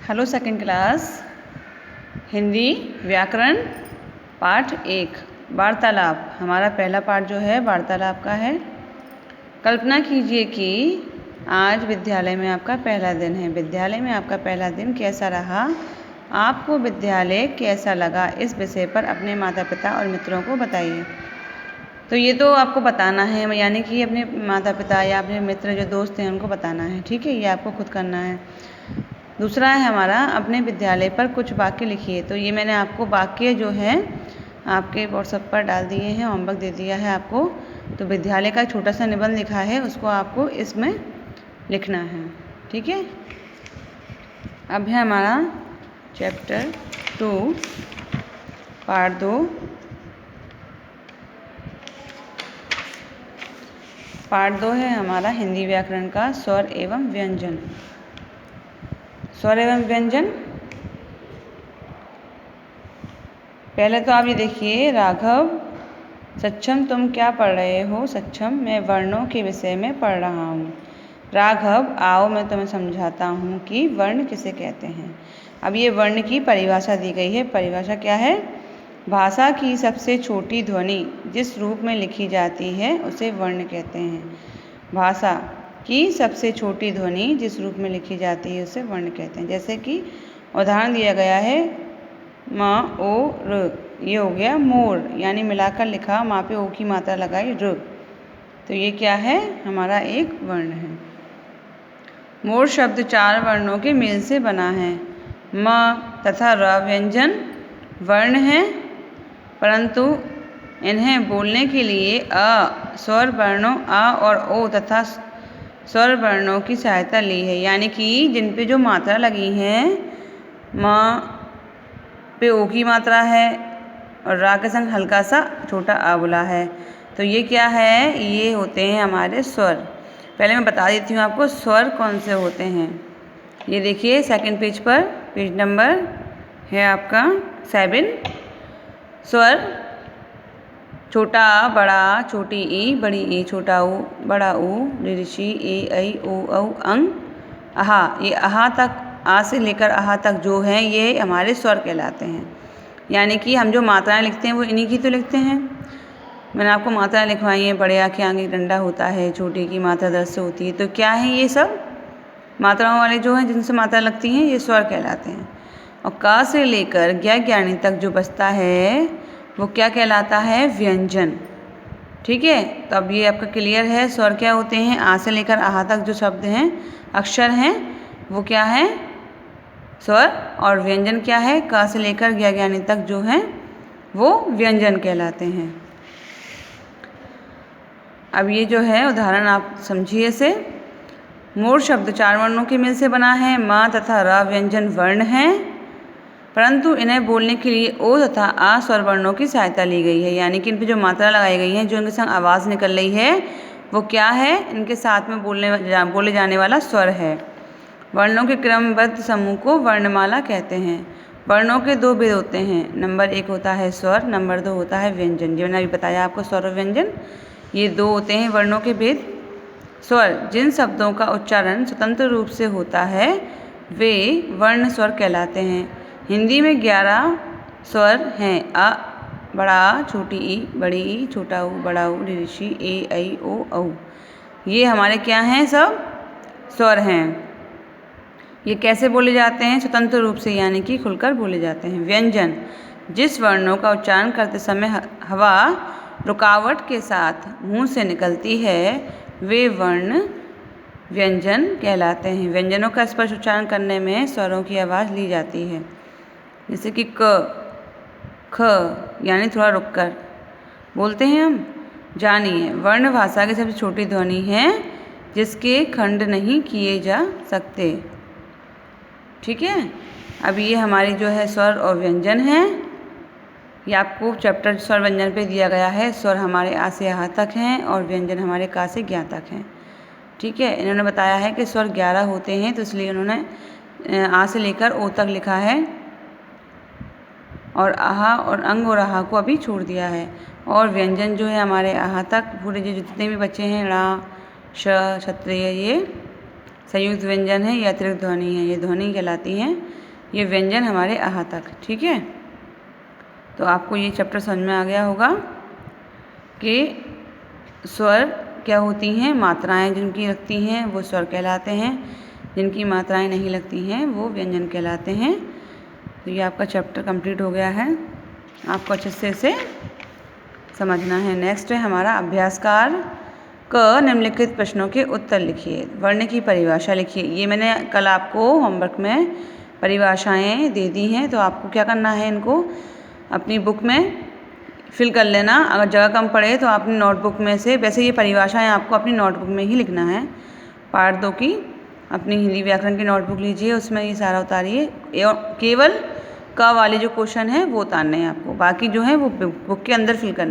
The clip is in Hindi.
हेलो सेकंड क्लास हिंदी व्याकरण पाठ 1 वार्तालाप। हमारा पहला पाठ जो है वार्तालाप का है। कल्पना कीजिए कि आज विद्यालय में आपका पहला दिन है। विद्यालय में आपका पहला दिन कैसा रहा, आपको विद्यालय कैसा लगा, इस विषय पर अपने माता पिता और मित्रों को बताइए। तो ये तो आपको बताना है, यानी कि अपने माता पिता या अपने मित्र जो दोस्त हैं उनको बताना है। ठीक है, ये आपको खुद करना है। दूसरा है हमारा अपने विद्यालय पर कुछ वाक्य लिखिए। तो ये मैंने आपको वाक्य जो है आपके व्हाट्सएप पर डाल दिए हैं, होमवर्क दे दिया है आपको। तो विद्यालय का छोटा सा निबंध लिखा है, उसको आपको इसमें लिखना है। ठीक है, अब है हमारा चैप्टर 2 पार्ट 2। पार्ट 2 है हमारा हिंदी व्याकरण का स्वर एवं व्यंजन। स्वर एवं व्यंजन, पहले तो आप ये देखिए। राघव, सक्षम तुम क्या पढ़ रहे हो? सक्षम, मैं वर्णों के विषय में पढ़ रहा हूँ। राघव, आओ मैं तुम्हें समझाता हूँ कि वर्ण किसे कहते हैं। अब ये वर्ण की परिभाषा दी गई है। परिभाषा क्या है? भाषा की सबसे छोटी ध्वनि जिस रूप में लिखी जाती है उसे वर्ण कहते हैं। भाषा की सबसे छोटी ध्वनि जिस रूप में लिखी जाती है उसे वर्ण कहते हैं। जैसे कि उदाहरण दिया गया है म ओ र, ये हो गया मोर, यानी मिलाकर लिखा, माँ पे ओ की मात्रा लगाई र, तो ये क्या है? हमारा एक वर्ण है। मोर शब्द 4 वर्णों के मेल से बना है। म तथा र व्यंजन वर्ण हैं, परंतु इन्हें बोलने के लिए अ स्वर वर्णों अ और ओ तथा स्वर वर्णों की सहायता ली है। यानी कि जिन पे जो मात्रा लगी है, म पे ओ की मात्रा है और रा के संग हल्का सा छोटा आ बोला है, तो ये क्या है? ये होते हैं हमारे स्वर। पहले मैं बता देती हूँ आपको स्वर कौन से होते हैं। ये देखिए सेकंड पेज पर, पेज नंबर है आपका 7। स्वर छोटा आ बड़ा आ, छोटी ई बड़ी ई, छोटा ऊ बड़ा ऊ, ऋषि ए ऐ ओ औ अंग अहा। ये अहा तक, आ से लेकर अहा तक जो हैं ये हमारे स्वर कहलाते हैं। यानी कि हम जो मात्राएं लिखते हैं वो इन्हीं की तो लिखते हैं। मैंने आपको मात्राएं लिखवाई हैं। बड़े आ के आगे डंडा होता है, छोटे की मात्रा दर्श से होती है। तो क्या है ये सब? मात्राओं वाले जो हैं जिनसे मात्रा लगती हैं ये स्वर कहलाते हैं। और का से लेकर ज्ञानी तक जो बचता है वो क्या कहलाता है? व्यंजन। ठीक है, तो अब ये आपका क्लियर है। स्वर क्या होते हैं? आ से लेकर आहा तक जो शब्द हैं, अक्षर हैं, वो क्या है? स्वर। और व्यंजन क्या है? का से लेकर ज्ञानी तक जो हैं वो व्यंजन कहलाते हैं। अब ये जो है उदाहरण आप समझिए इसे। मोर शब्द 4 वर्णों के मेल से बना है। म तथा र व्यंजन वर्ण हैं, परंतु इन्हें बोलने के लिए ओ तथा आ स्वर वर्णों की सहायता ली गई है। यानी कि इन पर जो मात्रा लगाई गई है, जो इनके संग आवाज़ निकल रही है, वो क्या है? इनके साथ में बोले जाने वाला स्वर है। वर्णों के क्रमबद्ध समूह को वर्णमाला कहते हैं। वर्णों के 2 भेद होते हैं। नंबर 1 होता है स्वर, नंबर 2 होता है व्यंजन। जो मैंने अभी बताया आपको, स्वर और व्यंजन ये 2 होते हैं वर्णों के भेद। स्वर जिन शब्दों का उच्चारण स्वतंत्र रूप से होता है वे वर्ण स्वर कहलाते हैं। हिंदी में 11 स्वर हैं। अ बड़ा आ, छोटी ई बड़ी ई, छोटा ऊ बड़ा ऊ, ऋषि ए ऐ ओ औ। ये हमारे क्या हैं? सब स्वर हैं। ये कैसे बोले जाते हैं? स्वतंत्र रूप से, यानी कि खुलकर बोले जाते हैं। व्यंजन जिस वर्णों का उच्चारण करते समय हवा रुकावट के साथ मुंह से निकलती है वे वर्ण व्यंजन कहलाते हैं। व्यंजनों का स्पष्ट उच्चारण करने में स्वरों की आवाज़ ली जाती है। जैसे कि क, ख, यानी थोड़ा रुककर बोलते हैं हम। जानिए, वर्ण भाषा की सबसे छोटी ध्वनि है जिसके खंड नहीं किए जा सकते। ठीक है, अब ये हमारी जो है स्वर और व्यंजन है। ये आपको चैप्टर स्वर व्यंजन पे दिया गया है। स्वर हमारे आ से आहा तक हैं और व्यंजन हमारे का से ज्ञा तक हैं। ठीक है, इन्होंने बताया है कि स्वर 11 होते हैं, तो इसलिए इन्होंने आ से लेकर ओ तक लिखा है और आहा और अंग और आहा को अभी छोड़ दिया है। और व्यंजन जो है हमारे आहा तक, पूरे जो जितने भी बच्चे हैं ड़ा श क्षत्रिय, ये संयुक्त व्यंजन है, ये अतिरिक्त ध्वनि है, ये ध्वनि कहलाती हैं। ये व्यंजन हमारे आहा तक। ठीक है, तो आपको ये चैप्टर समझ में आ गया होगा कि स्वर क्या होती हैं, मात्राएं जिनकी लगती हैं वो स्वर कहलाते हैं, जिनकी मात्राएं नहीं लगती हैं वो व्यंजन कहलाते हैं। तो ये आपका चैप्टर कंप्लीट हो गया है, आपको अच्छे से इसे समझना है। नेक्स्ट है हमारा अभ्यासकार क निम्नलिखित प्रश्नों के उत्तर लिखिए। वर्ण की परिभाषा लिखिए। ये मैंने कल आपको होमवर्क में परिभाषाएं दे दी हैं, तो आपको क्या करना है, इनको अपनी बुक में फिल कर लेना। अगर जगह कम पड़े तो अपनी नोटबुक में से, वैसे ये परिभाषाएं आपको अपनी नोटबुक में ही लिखना है। पार्ट 2 की अपनी हिंदी व्याकरण की नोटबुक लीजिए, उसमें ये सारा उतारिए। केवल क वाले जो क्वेश्चन है वो उतारने हैं आपको, बाकी जो है वो बुक के अंदर फिल करने।